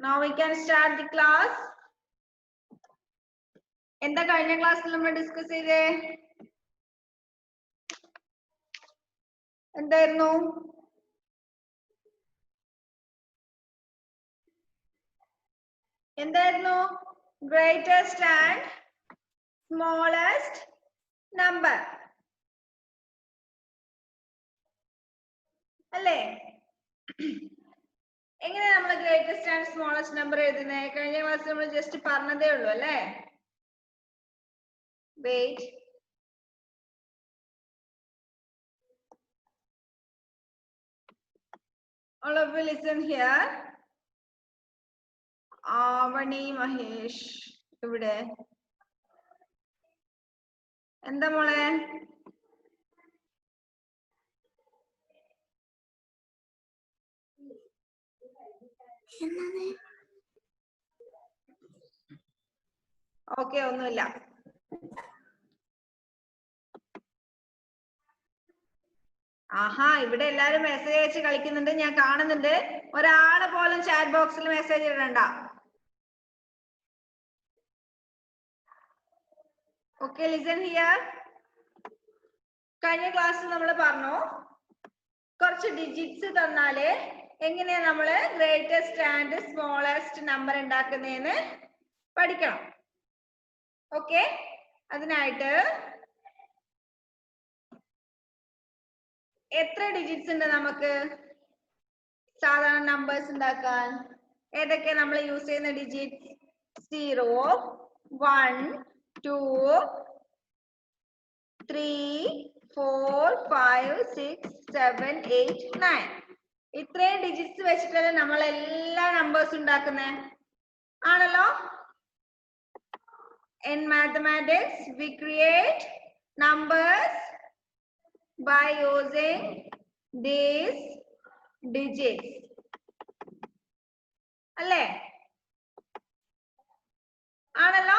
Now we can start the class. എന്താ കഴിഞ്ഞ ക്ലാസ്സിൽ നമ്മൾ ഡിസ്കസ് ചെയ്തേ? എന്തായിരുന്നു? Greatest and smallest number. അല്ലേ? എങ്ങനെയാ നമ്മൾ ഗ്രേറ്റസ്റ്റ് ആൻഡ് സ്മോളസ്റ്റ് നമ്പർ എഴുതുന്നത്? കഴിഞ്ഞ ക്ലാസ്സിൽ നമ്മൾ ജസ്റ്റ് പറഞ്ഞതേ ഉള്ളൂ അല്ലേ? Wait. All of you listen here. Avani Mahesh ഇവിടെ എന്താ മോളെ? ഓക്കെ, ഒന്നുമില്ല. ആഹാ, ഇവിടെ എല്ലാരും മെസ്സേജ് അയച്ച് കളിക്കുന്നുണ്ട്, ഞാൻ കാണുന്നുണ്ട്. ഒരാള് പോലും ചാറ്റ് ബോക്സിൽ മെസ്സേജ് ഇടണ്ട. Okay, listen here. കഴിഞ്ഞ ക്ലാസ്സിൽ നമ്മൾ പറഞ്ഞു കുറച്ച് ഡിജിറ്റ്സ് തന്നാല് എങ്ങനെയാ നമ്മള് ഗ്രേറ്റസ്റ്റ് ആൻഡ് സ്മോളസ്റ്റ് നമ്പർ ഉണ്ടാക്കുന്നതെന്ന് പഠിക്കണം. ഓക്കെ, അതിനായിട്ട് എത്ര ഡിജിറ്റ്സ് ഉണ്ട് നമുക്ക് സാധാരണ നമ്പേഴ്സ് ഉണ്ടാക്കാൻ? ഏതൊക്കെ നമ്മൾ യൂസ് ചെയ്യുന്ന ഡിജിറ്റ്സ്? 0, 1, 2, 3, 4, 5, 6, 7, 8, 9. ഇത്രയും ഡിജിറ്റ്സ് വെച്ചിട്ടല്ലേ നമ്മൾ എല്ലാ നമ്പേഴ്സ് ഉണ്ടാക്കുന്നേ? ആണല്ലോ. In mathematics we create numbers by using these digits. അല്ലേ? ആണല്ലോ.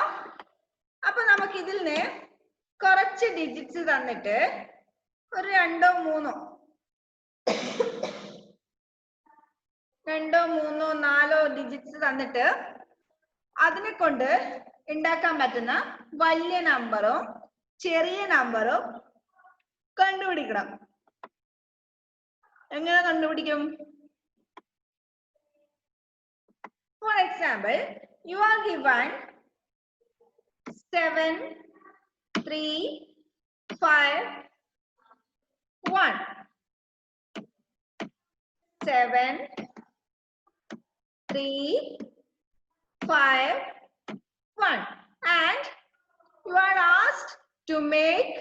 അപ്പൊ നമുക്ക് ഇതിൽ നിന്ന് കുറച്ച് ഡിജിറ്റ്സ് തന്നിട്ട് ഒരു രണ്ടോ മൂന്നോ നാലോ ഡിജിറ്റ്സ് തന്നിട്ട് അതിനെ കൊണ്ട് ഉണ്ടാക്കാൻ പറ്റുന്ന വലിയ നമ്പറും ചെറിയ നമ്പറും കണ്ടുപിടിക്കണം. എങ്ങനെ കണ്ടുപിടിക്കും? For example, you are given 7, 3, 5, 1. 7, 3, 5, 1. And you are asked to make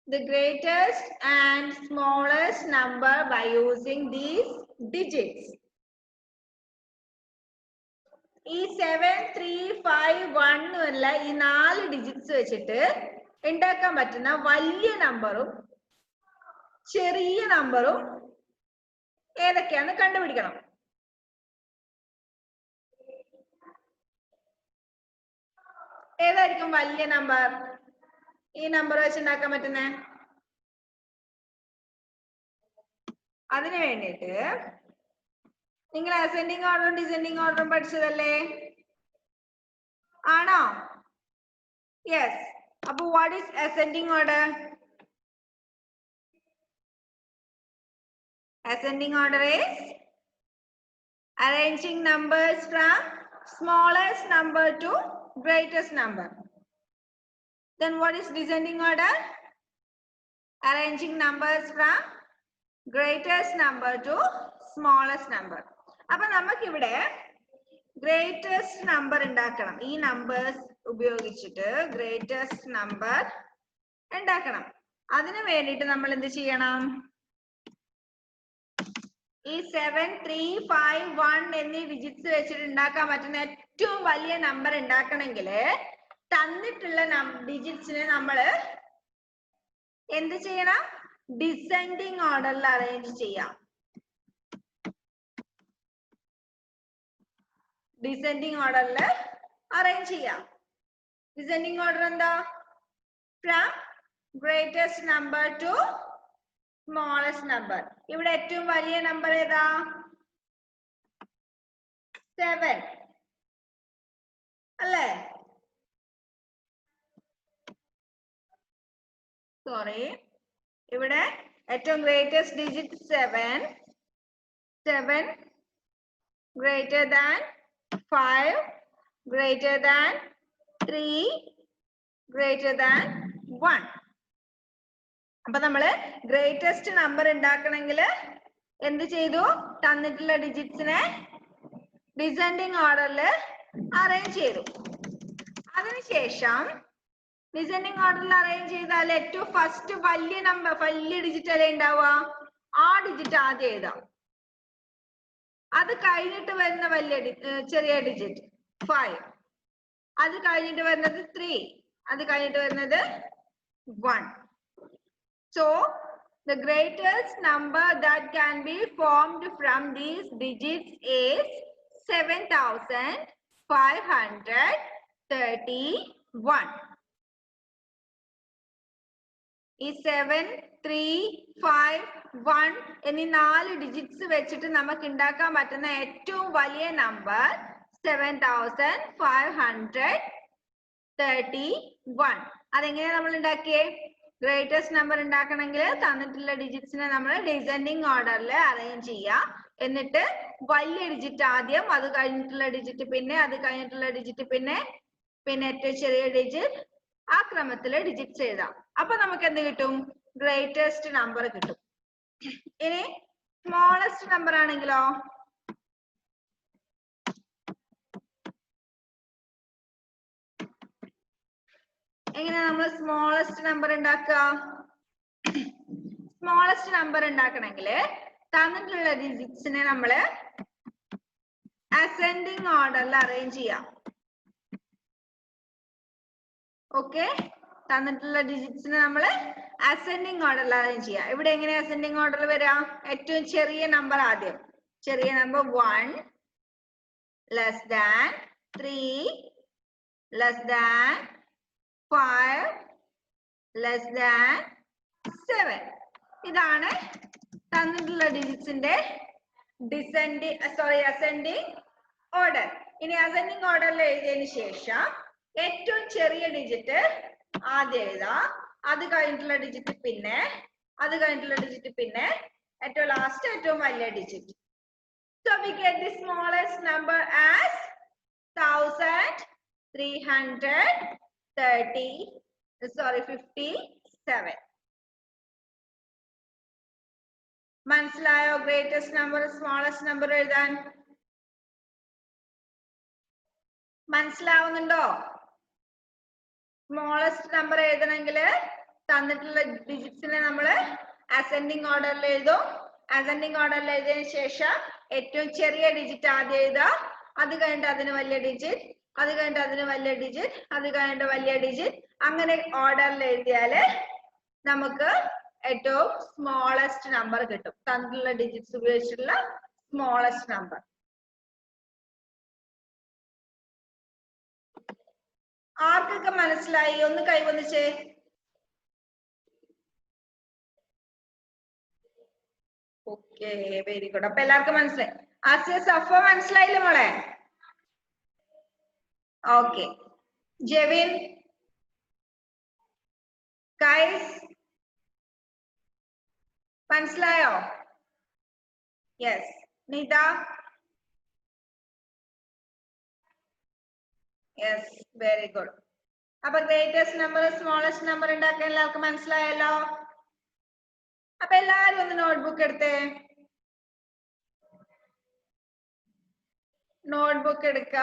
the greatest and smallest number by using these digits. ഈ 7, 3, 5, 1 എന്നുള്ള ഈ 4 ഡിജിറ്റ്സ് വെച്ചിട്ട് ഉണ്ടാക്കാൻ പറ്റുന്ന വലിയ നമ്പറും ചെറിയ നമ്പറും ഏതൊക്കെയാന്ന് കണ്ടുപിടിക്കണം. ഏതായിരിക്കും വലിയ നമ്പർ? ഈ നമ്പർ വെച്ച് ഉണ്ടാക്കാൻ പറ്റുന്നേ? അതിനു വേണ്ടിയിട്ട് നിങ്ങൾ അസെൻഡിങ് ഓർഡറും ഡിസെൻഡിങ് ഓർഡറും പഠിച്ചതല്ലേ? ആണോ? യെസ്. അപ്പൊ what is ascending order? Ascending order is arranging numbers from smallest number to greatest number. Then what is descending order? Arranging numbers from greatest number to smallest number. അപ്പൊ നമുക്ക് ഇവിടെ greatest number ഉണ്ടാക്കണം. ഈ numbers ഉപയോഗിച്ചിട്ട് greatest number ഉണ്ടാക്കണം. അതിനു വേണ്ടിയിട്ട് നമ്മൾ എന്ത് ചെയ്യണം? ഈ 7, 3, 5, 1 എന്നീ ഡിജിറ്റ്സ് വെച്ചിട്ട് ഉണ്ടാക്കാൻ പറ്റുന്ന ഏറ്റവും വലിയ നമ്പർ ഉണ്ടാക്കണമെങ്കിൽ തന്നിട്ടുള്ള ഡിജിറ്റ്സിനെ നമ്മൾ എന്ത് ചെയ്യണം? ഡിസെൻഡിങ് ഓർഡറിൽ അറേഞ്ച് ചെയ്യാം. ഡിസെൻഡിങ് ഓർഡറിൽ അറേഞ്ച് ചെയ്യാം. ഡിസെൻഡിങ് ഓർഡർ എന്താ? From greatest number two smallest number. ഇവിടെ ഏറ്റവും വലിയ നമ്പർ ഏതാ? 7 അല്ലേ? സോറി, ഇവിടെ ഏറ്റവും greatest digit 7, 7 greater than 5, greater than 3, greater than 1. അപ്പൊ നമ്മള് ഗ്രേറ്റസ്റ്റ് നമ്പർ ഉണ്ടാക്കണമെങ്കിൽ എന്ത് ചെയ്തു? തന്നിട്ടുള്ള ഡിജിറ്റ്സിനെ ഡിസെൻഡിങ് ഓർഡറിൽ അറേഞ്ച് ചെയ്തു. അതിനുശേഷം ഡിസെൻഡിങ് ഓർഡറിൽ അറേഞ്ച് ചെയ്താൽ ഏറ്റവും ഫസ്റ്റ് വലിയ നമ്പർ, വലിയ ഡിജിറ്റ് അല്ലേ ഉണ്ടാവുക? ആ ഡിജിറ്റ് ആദ്യം എഴുതാം. അത് കഴിഞ്ഞിട്ട് വരുന്ന വലിയ ചെറിയ ഡിജിറ്റ് 5, അത് കഴിഞ്ഞിട്ട് വരുന്നത് 3, അത് കഴിഞ്ഞിട്ട് വരുന്നത് 1. So the greatest number that can be formed from these digits is 7531. ഈ 7, 3, 5, 1 എന്നീ 4 ഡിജിറ്റ്സ് വെച്ചിട്ട് നമുക്ക് ഉണ്ടാക്കാൻ പറ്റുന്ന ഏറ്റവും വലിയ നമ്പർ 7531. അതെങ്ങനെയാ നമ്മൾ ഉണ്ടാക്കിയേ? ഗ്രേറ്റസ്റ്റ് നമ്പർ ഉണ്ടാക്കണമെങ്കിൽ തന്നിട്ടുള്ള ഡിജിറ്റ്സിനെ നമ്മൾ ഡിസെൻഡിങ് ഓർഡറിൽ അറേഞ്ച് ചെയ്യുക. എന്നിട്ട് വലിയ ഡിജിറ്റ് ആദ്യം, അത് കഴിഞ്ഞിട്ടുള്ള ഡിജിറ്റ് പിന്നെ, അത് കഴിഞ്ഞിട്ടുള്ള ഡിജിറ്റ് പിന്നെ, പിന്നെ ഏറ്റവും ചെറിയ ഡിജിറ്റ്, ആ ക്രമത്തിൽ ഡിജിറ്റ്സ് എഴുതാം. അപ്പൊ നമുക്ക് എന്ത് കിട്ടും? ഗ്രേറ്റസ്റ്റ് നമ്പർ കിട്ടും. ഇനി സ്മോളസ്റ്റ് നമ്പർ ആണെങ്കിലോ? എങ്ങനെയാ നമ്മൾ സ്മോളസ്റ്റ് നമ്പർ ഉണ്ടാക്കുക? സ്മോളസ്റ്റ് നമ്പർ ഉണ്ടാക്കണമെങ്കിൽ തന്നിട്ടുള്ള ഡിജിറ്റ്സിനെ നമ്മൾ അസെൻഡിങ് ഓർഡറിൽ അറേഞ്ച് ചെയ്യാം. ഓക്കെ, തന്നിട്ടുള്ള ഡിജിറ്റ്സിനെ നമ്മൾ അസെൻഡിങ് ഓർഡറിൽ അറേഞ്ച് ചെയ്യാം. ഇവിടെ എങ്ങനെ അസെൻഡിങ് ഓർഡറിൽ വരാം? ഏറ്റവും ചെറിയ നമ്പർ ആദ്യം, ചെറിയ number 1 less than 3 less than 5 less than 7. ഇതാണ് തന്നിട്ടുള്ള ഡിജിറ്റ്സിന്റെ അസെൻഡിങ് ഓർഡർ. ഇനി അസെൻഡിങ് ഓർഡറിൽ എഴുതിയതിനു ശേഷം ഏറ്റവും ചെറിയ ഡിജിറ്റ് ആദ്യം എഴുതാം, അത് കഴിഞ്ഞിട്ടുള്ള ഡിജിറ്റ് പിന്നെ, അത് കഴിഞ്ഞിട്ടുള്ള ഡിജിറ്റ് പിന്നെ, ഏറ്റവും ലാസ്റ്റ് ഏറ്റവും വലിയ digit. So we get the smallest number as 57. മനസ്സിലായോ? ഗ്രേറ്റസ്റ്റ് നമ്പർ സ്മോളസ്റ്റ് നമ്പർ എഴുതാൻ മനസ്സിലാവുന്നുണ്ടോ? സ്മോളസ്റ്റ് നമ്പർ എഴുതണമെങ്കിൽ തന്നിട്ടുള്ള ഡിജിറ്റ്സിനെ നമ്മൾ അസെൻഡിങ് ഓർഡറിൽ എഴുതും. അസെൻഡിങ് ഓർഡറിൽ എഴുതിയതിനു ശേഷം ഏറ്റവും ചെറിയ ഡിജിറ്റ് ആദ്യം എഴുതുക, അത് കഴിഞ്ഞിട്ട് അതിന് വലിയ ഡിജിറ്റ്, അത് കഴിഞ്ഞിട്ട് അതിന് വലിയ ഡിജിറ്റ്, അത് കഴിഞ്ഞിട്ട് വലിയ ഡിജിറ്റ്, അങ്ങനെ ഓർഡറിൽ എഴുതിയാല് നമുക്ക് ഏറ്റവും സ്മോളസ്റ്റ് നമ്പർ കിട്ടും. തന്നിട്ടുള്ള ഡിജിറ്റ്സ് ഉപയോഗിച്ചിട്ടുള്ള സ്മോളസ്റ്റ് നമ്പർ. ആർക്കൊക്കെ മനസ്സിലായി? ഒന്ന് കൈവന്നിച്ചേ. Okay, very good. അപ്പൊ എല്ലാവർക്കും മനസ്സിലായി. ആസിയ, സഫ മനസ്സിലായില്ലേ മോളെ? ഓക്കെ. ജെവിൻ, കൈസ് മനസ്സിലായോ? Yes. Nitha? Yes, very good. അപ്പൊ ഗ്രേറ്റസ്റ്റ് നമ്പർ സ്മോളസ്റ്റ് നമ്പർ ഉണ്ടാക്കാൻ എല്ലാവർക്കും മനസ്സിലായല്ലോ. അപ്പൊ എല്ലാരും ഒന്ന് നോട്ട്ബുക്ക് എടുത്തേ. നോട്ട്ബുക്ക് എടുക്ക,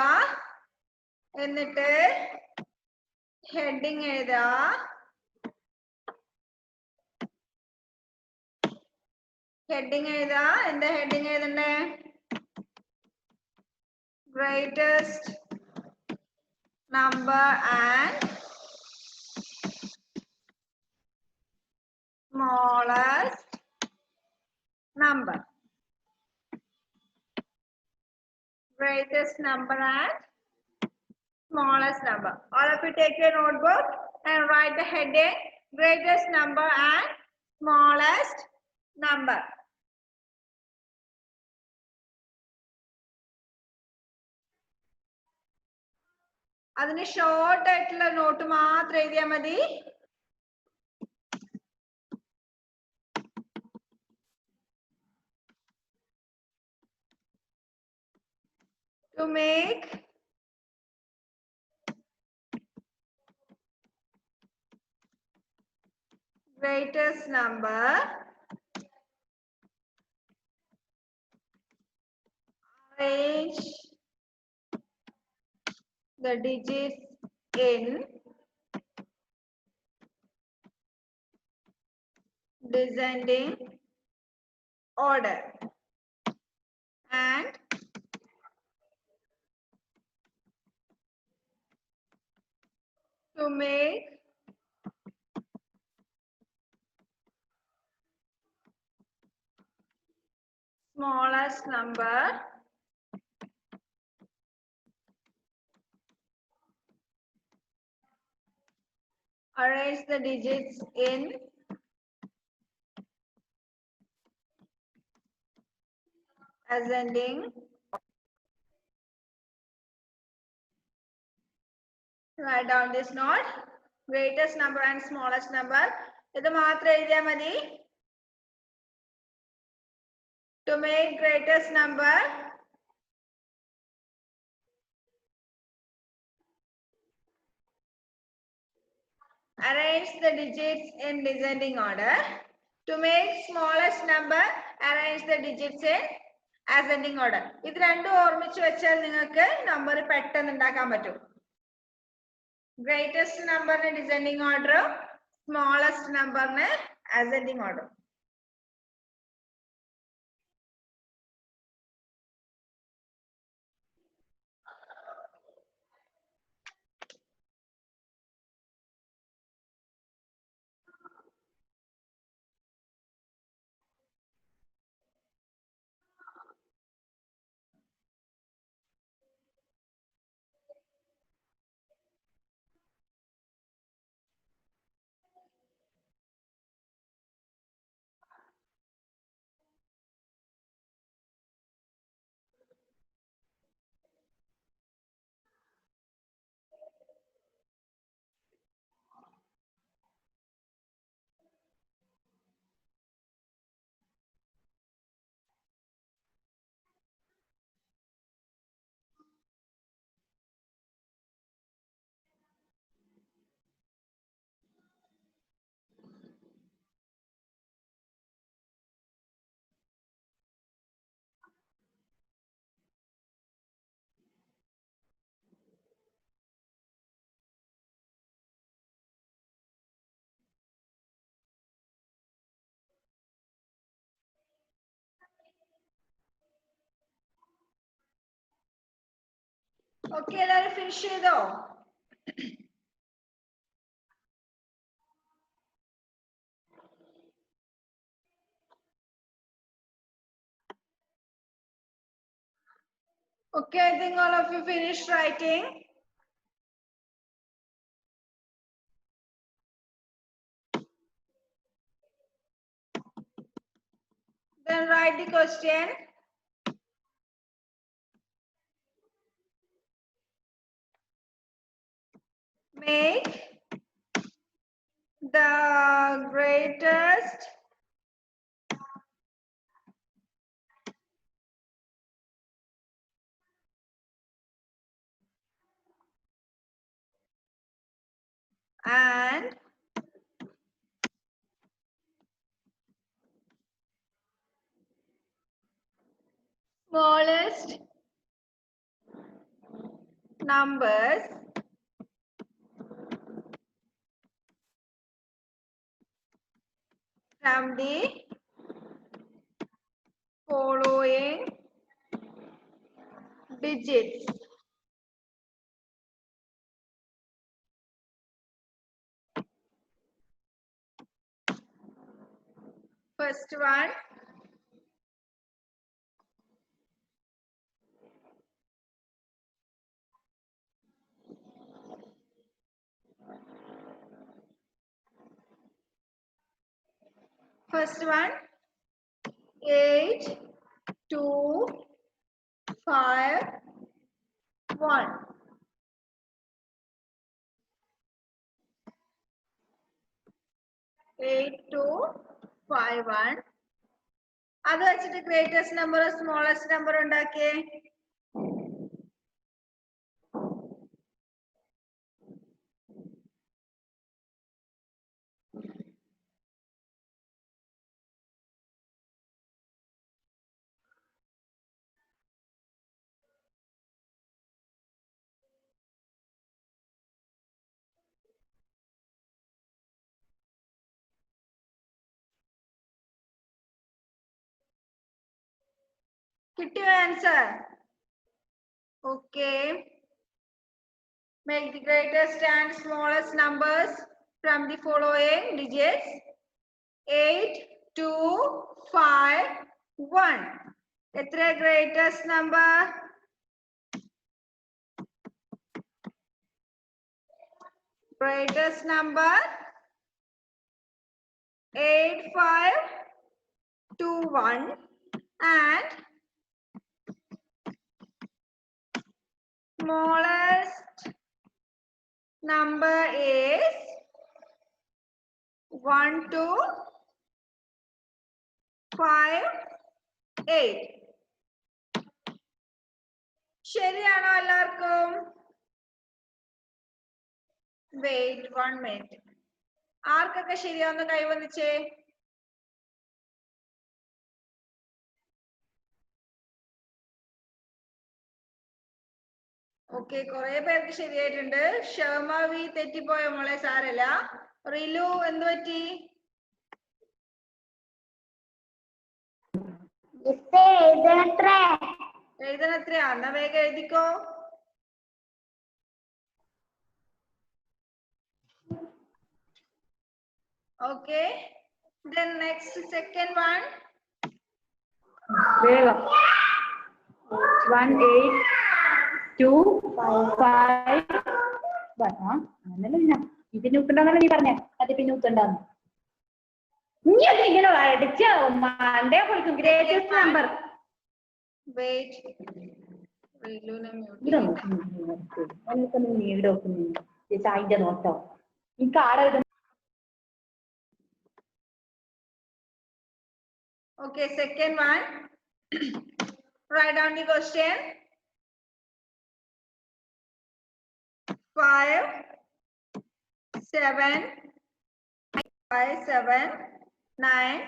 എന്നിട്ട് ഹെഡിങ് എഴുതാ. ഹെഡിങ് എഴുതാ. എന്താ ഹെഡിങ് എഴുതണ്ടേ? Greatest number and smallest number. Greatest number and smallest number. All of you take your notebook and write the heading greatest number and smallest number. അതിന് ഷോർട്ട് ആയിട്ടുള്ള not മാത്രം എഴുതിയാൽ മതി. To make greatest number, arrange the digits in descending order and to make smallest number arrange the digits in ascending. Write down this note. Greatest number and smallest number. ഇത് മാത്രം എഴുതിയാൽ മതി. To make greatest number, arrange the digits in descending order. To make smallest number, arrange the digits in ascending order. ഇത് രണ്ടും ഓർമ്മിച്ച് വെച്ചാൽ നിങ്ങൾക്ക് number പെട്ടെന്ന് ഉണ്ടാക്കാൻ പറ്റും. ഗ്രേറ്റസ്റ്റ് നമ്പറിന് ഡിസെൻഡിങ് ഓർഡറും സ്മോളസ്റ്റ് നമ്പറിന് അസെൻഡിങ് ഓർഡറും. ഓക്കെ, എല്ലാവരും ഫിനിഷ് ചെയ്തോ? Okay, I think all of you finished writing. Then write the question. Make the greatest and smallest numbers from the following digits. First one, first one, 8, 2, 5, 1. 8251. അത് വെച്ചിട്ട് greatest number smallest number ഉണ്ടാക്കിയേ. കിട്ടിയോ answer? Okay. Make the greatest and smallest numbers from the following digits. 8, 2, 5, 1. എത്ര greatest number? Greatest number 8521 and smallest number is 1258. ശരിയാണോ എല്ലാവർക്കും? Wait 1 minute. ആർക്കൊക്കെ ശരിയാന്ന് കൈവന്നിച്ചേ? Okay, കുറെ പേർക്ക് ശരിയായിട്ടുണ്ട്. ഷർമാവി തെറ്റിപ്പോയ മോളെ, സാരല്ല. റിലു എന്ത് പറ്റി? എഴുതണത്രയാ? എന്നാ വേഗം എഴുതിക്കോ. Okay, then next second one. 1825. ഇതിന് ഉത്തുണ്ടാന്നല്ലോ നീ പറഞ്ഞേ. അത് പിന്നെ ഉത്തുണ്ടാന്ന് നീ അത് ഇങ്ങനെ അടിച്ച മണ്ടേ കൊടുക്കും. Greatest number. Wait. റിലുനെ മ്യൂട്ട് അതിന്റെ നോട്ടോ എനിക്ക് ആടെ. Okay, second one. Write down the question. 5, 7, 5, 7, 9,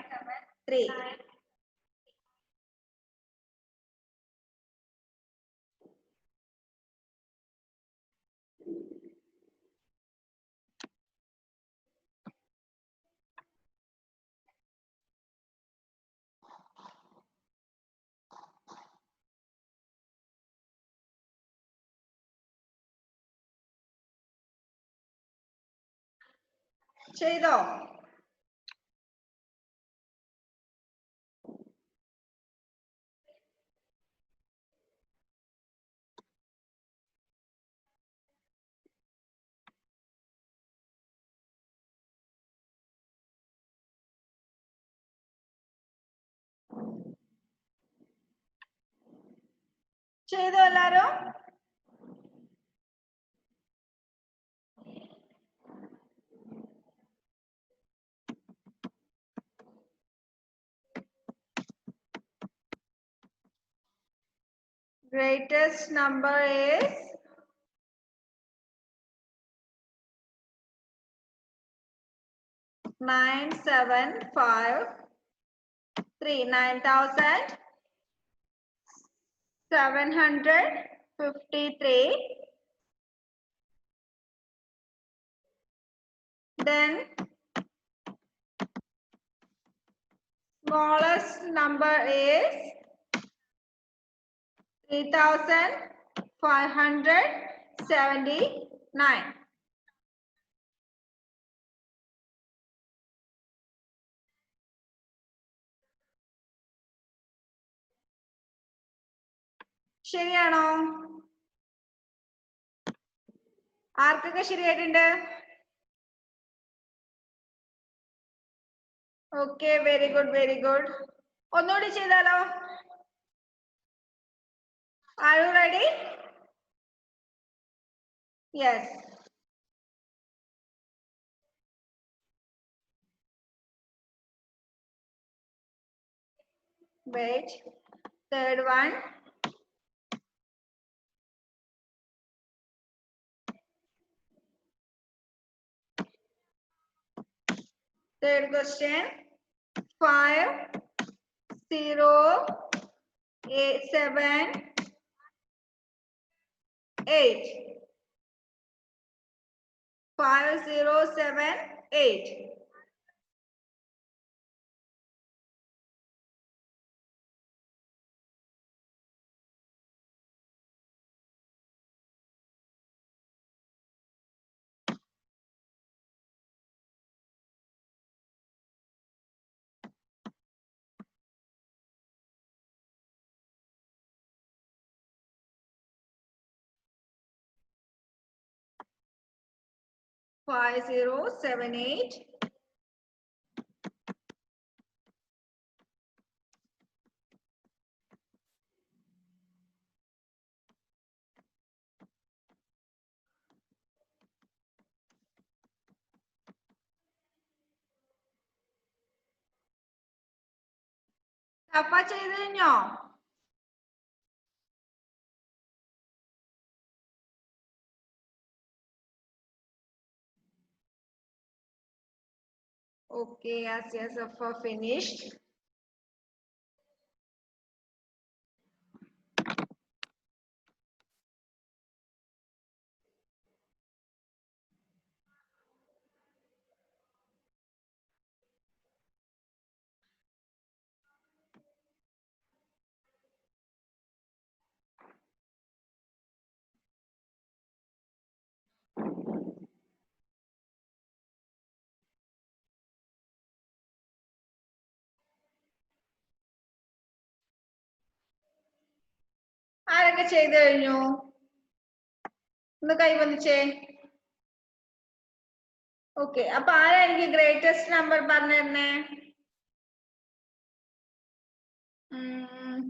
3. ചെയ്തോ? ചെയ്തോ എല്ലാരും? Greatest number is 9753. 9753. Then smallest number is 3579. ശരിയാണോ? ആർക്കൊക്കെ ശരിയായിട്ടുണ്ട്? Okay, very good, very good. ഒന്നുകൂടി ചെയ്താലോ? Are you ready? Yes. Wait. Third one. Third question. 5 0 8 7 8. 5 0 7 8. Five 0 7 8. Saffa ചെയ്തു കഴിഞ്ഞോ? Okay, Asya Saffa finished. ആരൊക്കെ ചെയ്തു കഴിഞ്ഞു? ഒന്ന് കൈവന്നിച്ചേ. ഓക്കെ, അപ്പൊ ആരാ എനിക്ക് ഗ്രേറ്റസ്റ്റ് നമ്പർ പറഞ്ഞു തരുന്നേ?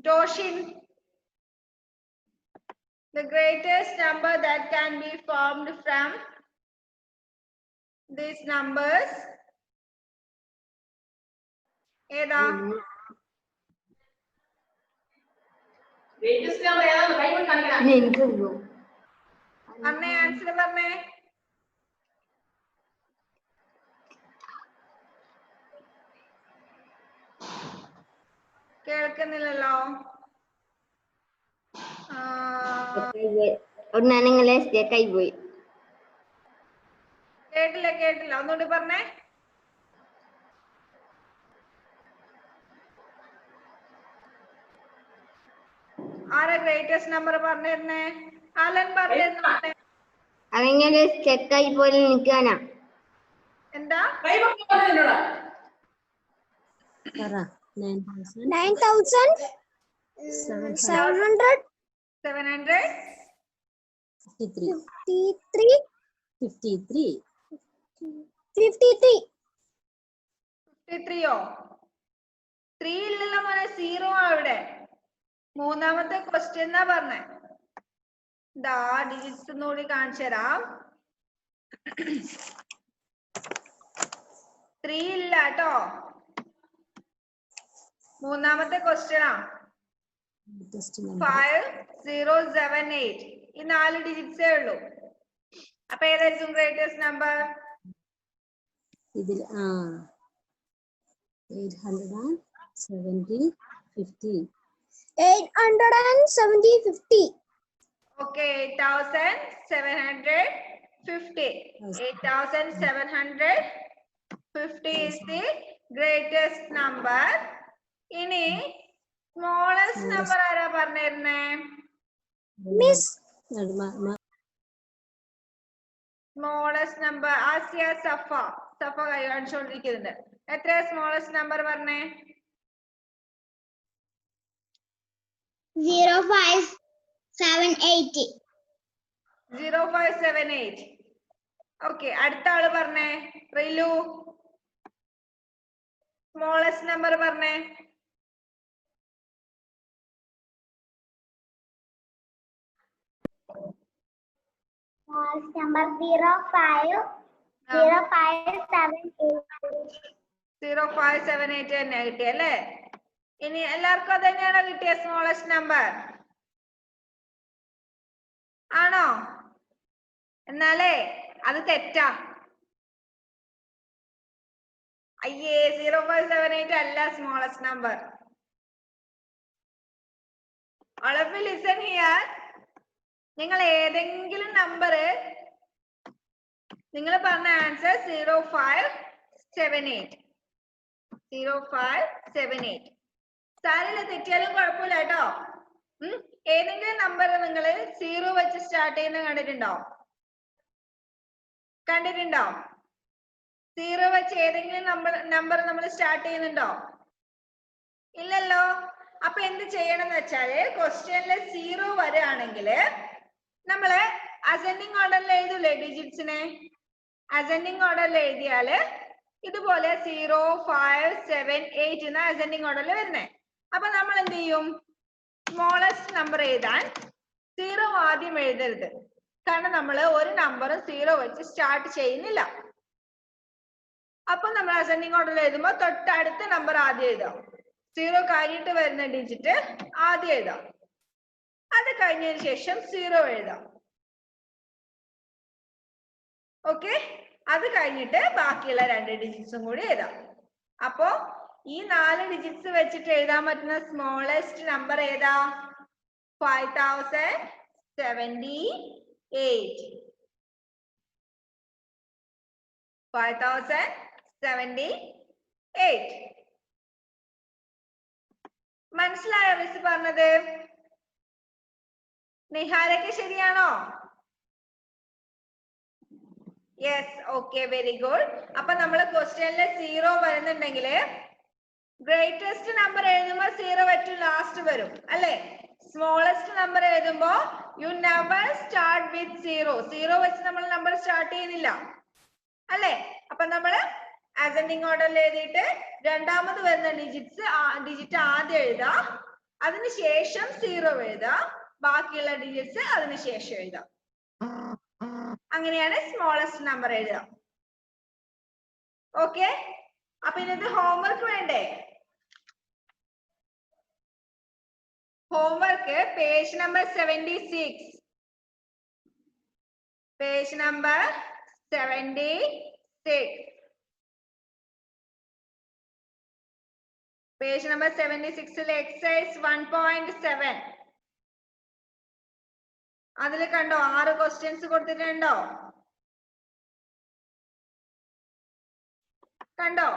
Toshin. The greatest number that can be formed from these numbers. ഏതാ? അന്നേ ആൻസർ പറഞ്ഞേ. കേൾക്കുന്നില്ലല്ലോ. കേട്ടില്ല. ഒന്നുകൂടി പറഞ്ഞേ. ആരാ ഗ്രേറ്റസ്റ്റ് നമ്പർ പറഞ്ഞിരുന്നേ? അലൻ പറഞ്ഞിരുന്നേ. അതെങ്ങനെ ചെക്കായി പോലെ നിൽക്കാനാ? എന്താ? 9,700 53യോ? 3 ഇല്ലല്ലോ മോനെ, 0 അവിടെ. മൂന്നാമത്തെ ക്വസ്റ്റ്യൻ എന്നാ പറഞ്ഞേ. ദാ ഡിജിറ്റ്സ് ഒന്നുകൂടി കാണിച്ചു തരാം. 3 ഇല്ല കേട്ടോ. മൂന്നാമത്തെ ക്വസ്റ്റ്യനാ. 5078. ഈ 4 ഡിജിറ്റ്സേ ഉള്ളൂ. അപ്പൊ ഏതായിരിക്കും ഗ്രേറ്റസ്റ്റ് നമ്പർ? ഇതിൽ 870 50. 870 Okay, 8750. 8750 is the greatest number. ഇനി സ്മോളസ്റ്റ് നമ്പർ ആരാ പറഞ്ഞിരുന്നേ? മിസ് സ്മോളസ്റ്റ് നമ്പർ ആസിയ സഫ കൈ കാണിച്ചോണ്ടിരിക്കുന്നുണ്ട്. എത്രയാ സ്മോളസ്റ്റ് നമ്പർ പറഞ്ഞേ? 0578. 0578. ഓക്കെ, അടുത്ത ആള് പറഞ്ഞേ. റിലു സ്മോളസ്റ്റ് നമ്പർ പറഞ്ഞേ. Number 0578. 0578 തന്നെ കിട്ടി അല്ലേ? ഇനി എല്ലാവർക്കും അത് തന്നെയാണോ കിട്ടിയ സ്മോളസ്റ്റ് നമ്പർ? ആണോ? എന്നാലേ അത് തെറ്റാ. അയ്യേ 0.78 അല്ല smallest number. All of you listen here. നിങ്ങൾ ഏതെങ്കിലും നമ്പർ നിങ്ങൾ പറഞ്ഞ ആൻസർ 0578. 0578. സാരമില്ല, തെറ്റിയാലും കുഴപ്പമില്ല കേട്ടോ. ഏതെങ്കിലും നമ്പർ നിങ്ങൾ 0 വെച്ച് സ്റ്റാർട്ട് ചെയ്യുന്ന കണ്ടിട്ടുണ്ടോ? കണ്ടിട്ടുണ്ടോ? 0 വെച്ച് ഏതെങ്കിലും നമ്പർ നമ്മൾ സ്റ്റാർട്ട് ചെയ്യുന്നുണ്ടോ? ഇല്ലല്ലോ. അപ്പൊ എന്ത് ചെയ്യണം എന്ന് വെച്ചാല് ക്വസ്റ്റ്യനില് 0 വരികയാണെങ്കിൽ നമ്മള് അസെൻഡിങ് ഓർഡറിൽ എഴുതൂലേ ഡിജിറ്റ്സിനെ? അസെൻഡിങ് ഓർഡറിൽ എഴുതിയാല് ഇതുപോലെ 0, 5, 7, 8 എന്ന അസെൻഡിങ് ഓർഡറിൽ വരുന്നേ. അപ്പൊ നമ്മൾ എന്ത് ചെയ്യും? സ്മോളസ്റ്റ് നമ്പർ എഴുതാൻ 0 ആദ്യം എഴുതരുത്. കാരണം നമ്മൾ ഒരു നമ്പർ 0 വെച്ച് സ്റ്റാർട്ട് ചെയ്യുന്നില്ല. അപ്പൊ നമ്മൾ അസെൻഡിങ് ഓർഡറിൽ എഴുതുമ്പോൾ തൊട്ടടുത്ത നമ്പർ ആദ്യം എഴുതാം. 0 കഴിഞ്ഞിട്ട് വരുന്ന ഡിജിറ്റ് ആദ്യം എഴുതാം. അത് കഴിഞ്ഞതിന് ശേഷം 0 എഴുതാം. ഓക്കെ, അത് കഴിഞ്ഞിട്ട് ബാക്കിയുള്ള 2 ഡിജിറ്റ്സും കൂടി എഴുതാം. അപ്പോ ഈ 4 ഡിജിറ്റ്സ് വെച്ചിട്ട് എഴുതാൻ പറ്റുന്ന സ്മോളസ്റ്റ് നമ്പർ ഏതാ? 5078. 5078. മനസ്സിലായോ മിസ് പറഞ്ഞത്? നിഹാരക്ക് ശരിയാണോ? Yes, okay, very good. അപ്പൊ നമ്മള് ക്വസ്റ്റ്യനില് 0 വരുന്നുണ്ടെങ്കിൽ ഗ്രേറ്റസ്റ്റ് നമ്പർ എഴുതുമ്പോ 0 വെച്ച് ലാസ്റ്റ് വരും അല്ലെ? സ്മോളസ്റ്റ് നമ്പർ എഴുതുമ്പോ യു നെവർ സ്റ്റാർട്ട് വിത്ത് 0. 0 വെച്ച് നമ്മൾ നമ്പർ സ്റ്റാർട്ട് ചെയ്യുന്നില്ല അല്ലെ? അപ്പൊ നമ്മള് അസെൻഡിങ് ഓർഡറിൽ എഴുതിയിട്ട് രണ്ടാമത് വരുന്ന ഡിജിറ്റ് ആദ്യം എഴുതാം. അതിനുശേഷം 0 എഴുതാം. ബാക്കിയുള്ള ഡിജിറ്റ്സ് അതിനുശേഷം എഴുതാം. അങ്ങനെയാണ് സ്മോളസ്റ്റ് നമ്പർ എഴുതുക. ഓക്കെ, അപ്പൊ ഇന്നത്തെ ഹോംവർക്ക് വേണ്ടേ? Homework page number 76. Page number 76. Page number 76 exercise 1.7. അതിൽ കണ്ടോ 6 ക്വസ്റ്റ്യൻസ് കൊടുത്തിട്ടുണ്ടോ? കണ്ടോ?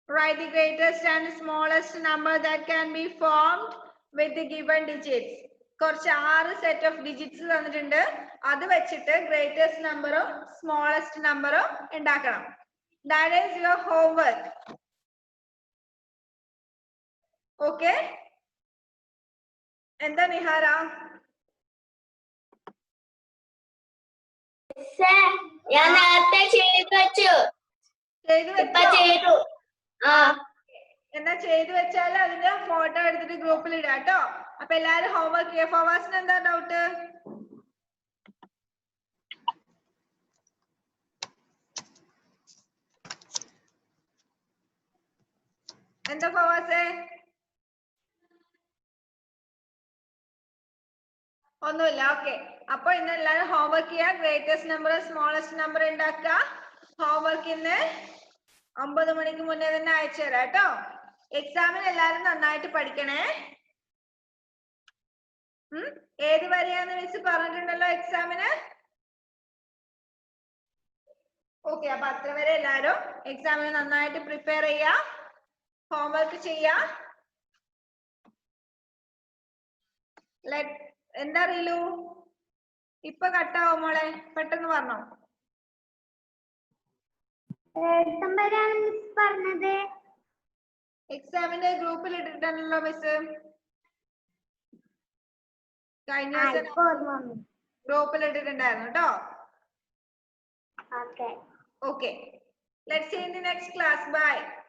Write the greatest and smallest number that can be formed with the given digits. കുറച്ച് 6 സെറ്റ് ഓഫ് ഡിജിറ്റ്സ് തന്നിട്ടുണ്ട്. അത് വെച്ചിട്ട് ഗ്രേറ്റസ്റ്റ് നമ്പറും സ്മോളസ്റ്റ് നമ്പറും ഉണ്ടാക്കണം. That is your homework. Okay? എന്താ നിഹാര? ഞാൻ നേരത്തെ ചെയ്തു വെച്ചു. എന്നാ ചെയ്തു വെച്ചാൽ അതിന്റെ ഫോട്ടോ എടുത്തിട്ട് ഗ്രൂപ്പിൽ ഇടാം കേട്ടോ. അപ്പൊ എല്ലാരും ഹോംവർക്ക് ചെയ്യാം. ഫവാസിന് എന്താ ഡൗട്ട്? എന്താ ഫവാസേ? ഒന്നുമില്ല. ഓക്കെ, അപ്പൊ ഇന്ന് എല്ലാരും ഹോംവർക്ക് ചെയ്യാം. ഗ്രേറ്റസ്റ്റ് നമ്പർ സ്മോളസ്റ്റ് നമ്പർ ഉണ്ടാക്കുക. ഹോംവർക്ക് ഇന്ന് 9 മണിക്ക് മുന്നേ തന്നെ അയച്ചു തരാം കേട്ടോ. എക്സാമിന് എല്ലാരും നന്നായിട്ട് പഠിക്കണേ. ഏത് വരെയാന്ന് മിസ് പറഞ്ഞിട്ടുണ്ടല്ലോ എക്സാമിന്? ഓക്കെ, അപ്പൊ അത്ര വരെ എല്ലാരും എക്സാമിന് നന്നായിട്ട് പ്രിപ്പയർ ചെയ്യാ, ഹോംവർക്ക് ചെയ്യാ. എന്താ അറിയലൂ? ഇപ്പൊ കട്ടാവോ മോളെ? പെട്ടെന്ന് പറഞ്ഞോ. പറഞ്ഞത് എക്സാമിന്റെ ഗ്രൂപ്പിൽ ഇട്ടിട്ടുണ്ടല്ലോ മിസ്. കഴിഞ്ഞ ദിവസം ഗ്രൂപ്പിൽ ഇട്ടിട്ടുണ്ടായിരുന്നു കേട്ടോ. Okay. Okay. Let's see in the next class. Bye.